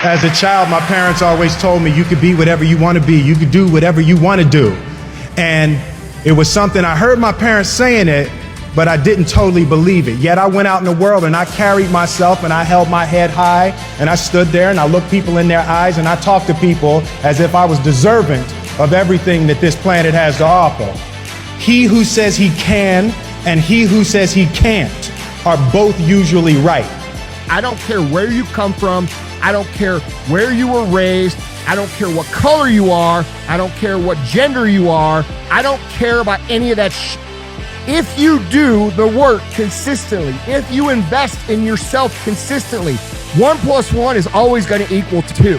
As a child, my parents always told me you could be whatever you want to be. You could do whatever you want to do. And it was something I heard my parents saying it, but I didn't totally believe it. Yet I went out in the world and I carried myself and I held my head high and I stood there and I looked people in their eyes and I talked to people as if I was deserving of everything that this planet has to offer. He who says he can and he who says he can't are both usually right. I don't care where you come from. I don't care where you were raised. I don't care what color you are. I don't care what gender you are. I don't care about any of that shit. If you do the work consistently, if you invest in yourself consistently, 1 + 1 is always going to equal 2.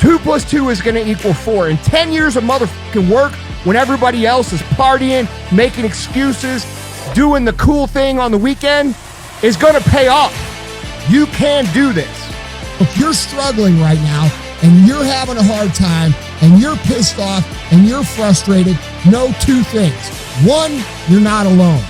2 + 2 is going to equal 4. And 10 years of motherfucking work when everybody else is partying, making excuses, doing the cool thing on the weekend is going to pay off. You can do this. If you're struggling right now and you're having a hard time and you're pissed off and you're frustrated, know 2 things. 1, you're not alone.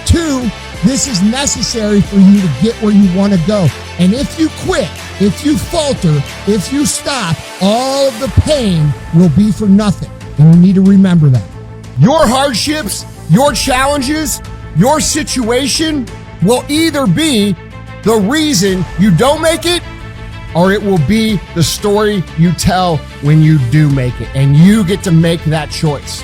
2, this is necessary for you to get where you want to go. And if you quit, if you falter, if you stop, all of the pain will be for nothing. And you need to remember that. Your hardships, your challenges, your situation will either be the reason you don't make it, or it will be the story you tell when you do make it. And you get to make that choice.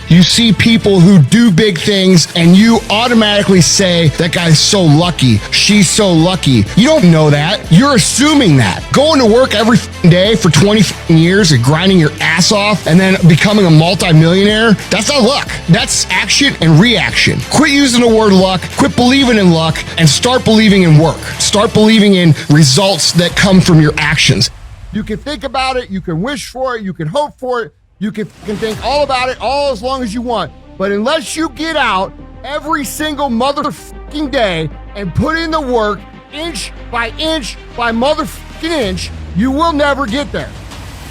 You see people who do big things and you automatically say, that guy's so lucky, she's so lucky. You don't know that. You're assuming that. Going to work every day for 20 years and grinding your ass off and then becoming a multimillionaire, that's not luck. That's action and reaction. Quit using the word luck, quit believing in luck, and start believing in work. Start believing in results that come from your actions. You can think about it, you can wish for it, you can hope for it, you can think all about it all as long as you want. But unless you get out every single motherfucking day and put in the work inch by motherfucking inch, you will never get there.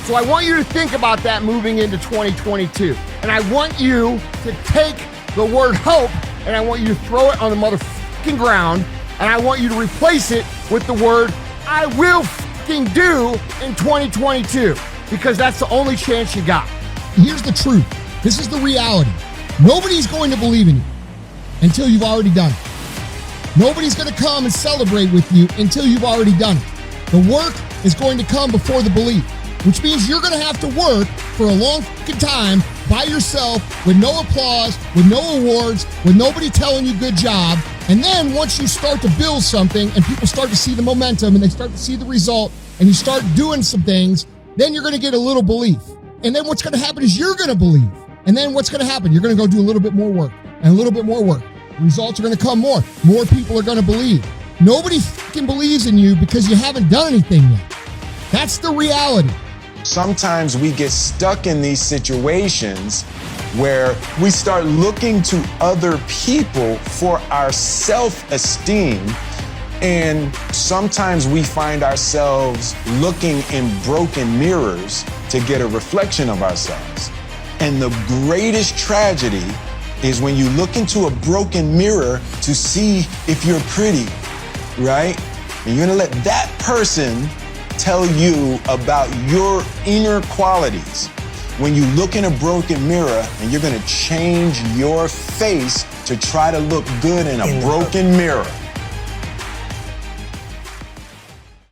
So I want you to think about that moving into 2022. And I want you to take the word hope and I want you to throw it on the motherfucking ground. And I want you to replace it with the word I will fucking do in 2022. Because that's the only chance you got. Here's the truth. This is the reality. Nobody's going to believe in you until you've already done it. Nobody's going to come and celebrate with you until you've already done it. The work is going to come before the belief, which means you're going to have to work for a long fucking time by yourself with no applause, with no awards, with nobody telling you good job. And then once you start to build something and people start to see the momentum and they start to see the result and you start doing some things, then you're going to get a little belief. And then what's going to happen is you're going to believe. And then what's going to happen? You're going to go do a little bit more work and a little bit more work. Results are going to come more. More people are going to believe. Nobody fucking believes in you because you haven't done anything yet. That's the reality. Sometimes we get stuck in these situations where we start looking to other people for our self-esteem. And sometimes we find ourselves looking in broken mirrors to get a reflection of ourselves. And the greatest tragedy is when you look into a broken mirror to see if you're pretty, right? And you're gonna let that person tell you about your inner qualities. When you look in a broken mirror and you're gonna change your face to try to look good in a broken mirror.